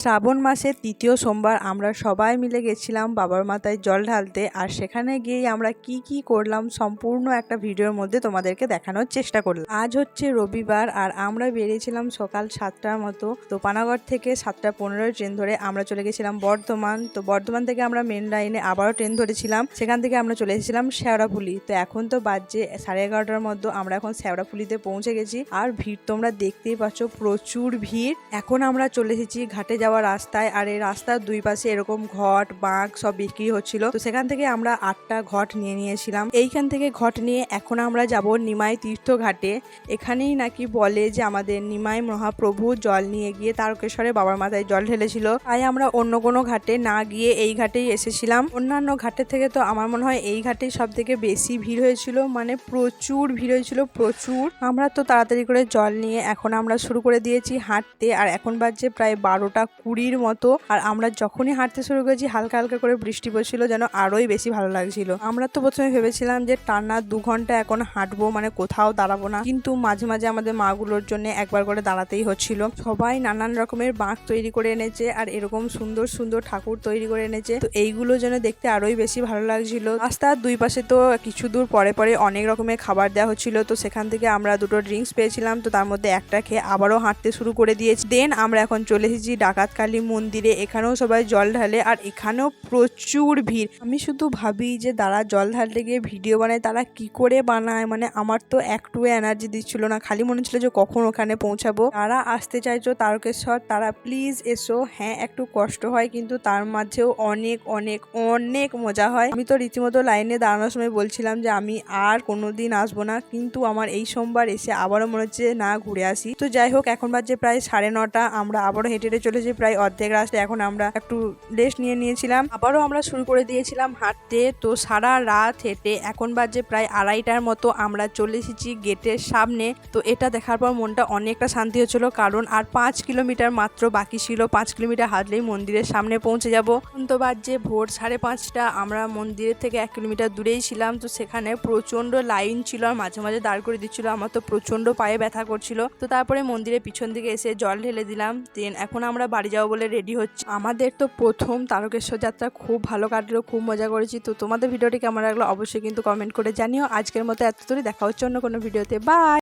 শ্রাবণ মাসের তৃতীয় সোমবার আমরা সবাই মিলে গেছিলাম বাবার মাথায় জল ঢালতে। আর সেখানে গিয়ে আমরা কি কি করলাম সম্পূর্ণ একটা ভিডিওর মধ্যে তোমাদেরকে দেখানোর চেষ্টা করলাম। আজ হচ্ছে রবিবার আর আমরা বেরিয়েছিলাম সকাল 7টার মতো। তো পানাগড় থেকে 7:15 ট্রেন ধরে আমরা চলে গেছিলাম বর্ধমান। তো বর্ধমান থেকে আমরা মেন লাইনে আবারও ট্রেন ধরেছিলাম, সেখান থেকে আমরা চলে এসেছিলাম শেওড়াফুলি। তো এখন তো বাজে 11:30টার মধ্যে, আমরা এখন শেওড়াফুলিতে পৌঁছে গেছি। আর ভিড় তোমরা দেখতেই পাচ্ছ, প্রচুর ভিড়। এখন আমরা চলে এসেছি ঘাটে যাওয়ার রাস্তায়। আর এই রাস্তার দুই পাশে এরকম ঘট বাঁক সব বিক্রি হচ্ছিল। তো সেখান থেকে আমরা 8টা ঘট নিয়েছিলাম। এইখান থেকে ঘট নিয়ে এখন আমরা যাব নিমাই তীর্থ ঘাটে। এখানেই নাকি বলে যে আমাদের নিমাই মহাপ্রভু জল নিয়ে গিয়ে তারকেশ্বরে বাবার মাথায় জল ঢেলেছিল। তাই আমরা অন্য কোনো ঘাটে না গিয়ে এই ঘাটেই এসেছিলাম। অন্যান্য ঘাটের থেকে তো আমার মনে হয় এই ঘাটেই সব থেকে বেশি ভিড় হয়েছিল, মানে প্রচুর ভিড় হয়েছিল, প্রচুর। আমরা তো তাড়াতাড়ি করে জল নিয়ে এখন আমরা শুরু করে দিয়েছি হাঁটতে। আর এখন বাজছে প্রায় 12:20 মতো। আর আমরা যখনই হাঁটতে শুরু করেছি হালকা হালকা করে বৃষ্টি পড়ছিল, যেন আরোই বেশি ভালো লাগছিল। আমরা তো প্রথমে ভেবেছিলাম যে টানা 2 ঘন্টা এখন হাঁটবো, মানে কোথাও দাঁড়াবো না, কিন্তু মাঝে মাঝে আমাদের মাগুলোর জন্য একবার করে দাঁড়াতেই হচ্ছিল। সবাই নানান রকমের বাঁক তৈরি করে এনেছে আর এরকম সুন্দর সুন্দর ঠাকুর তৈরি করে এনেছে। তো এইগুলো যেন দেখতে আরোই বেশি ভালো লাগছিল। রাস্তার দুই পাশে তো কিছু দূর পরে পরে অনেক রকমের খাবার দেওয়া হচ্ছিল। তো সেখান থেকে আমরা 2টো ড্রিঙ্কস পেয়েছিলাম। তো তার মধ্যে একটা খেয়ে আবারও হাঁটতে শুরু করে দিয়েছি। দেন আমরা এখন চলে এসেছি ডাকাতকালী মন্দিরে। এখানেও সবাই জল ঢালে আর এখানেও প্রচুর ভিড়। আমি শুধু ভাবি যে তারা জল ঢালতে গিয়ে ভিডিও বানায়, তারা কি করে বানায়। মানে আমার তো একটু এনার্জি দিচ্ছিল না, খালি মনে হচ্ছিল যে কখন ওখানে পৌঁছাবো। তারা আসতে চাইছো তারকেশ্বর, তারা প্লিজ এসো। হ্যাঁ, একটু কষ্ট হয়, কিন্তু তার মাঝেও অনেক অনেক অনেক মজা হয়। আমি তো রীতিমতো লাইনে দাঁড়ানোর সময় বলছিলাম যে আমি আর কোনোদিন আসবো না, কিন্তু আমার এই সোমবার এসে আবারও মনে হচ্ছে না ঘুরে আসি। তো যাই হোক, এখন বাজে প্রায় 9:30। আমরা আবারও হেঁটে হেঁটে চলেছি প্রায় অর্ধেক রাস্তা। এখন আমরা একটু রেস্ট নিয়েছিলাম, আবারও আমরা শুরু করে দিয়েছিলাম হাঁটতে। তো সারা রাত হেঁটে এখন বাজে প্রায় 2:30টার মতো আমরা চলে এসেছি গেটের সামনে। তো এটা দেখার পর মনটা অনেকটা শান্তি হচ্ছিল, কারণ আর 5 কিলোমিটার মাত্র বাকি ছিল। 5 কিলোমিটার হাঁটলেই মন্দিরের সামনে পৌঁছে যাবো। তো বাজে ভোর 5:30। আমরা মন্দিরের থেকে 1 কিলোমিটার দূরেই ছিলাম। তো সেখানে প্রচন্ড লাইন ছিল আর মাঝে মাঝে দাঁড় করে দিচ্ছিল। আমার তো প্রচন্ড পায়ে ব্যথা করছিল। তো তারপরে মন্দিরের পিছন দিকে এসে জল ঢেলে দিলাম। দেন এখন আমরা বাড়ি যাবো বলে রেডি হচ্ছি। আমাদের তো প্রথম তারকেশ্বর যাত্রা খুব ভালো কাটলো, খুব মজা করেছি। তো তোমাদের ভিডিওটি কেমন লাগলো অবশ্যই কিন্তু কমেন্ট করে জানিও। আজকের মতো এতদূরই, দেখা হচ্ছে অন্য কোনো ভিডিওতে। বাই।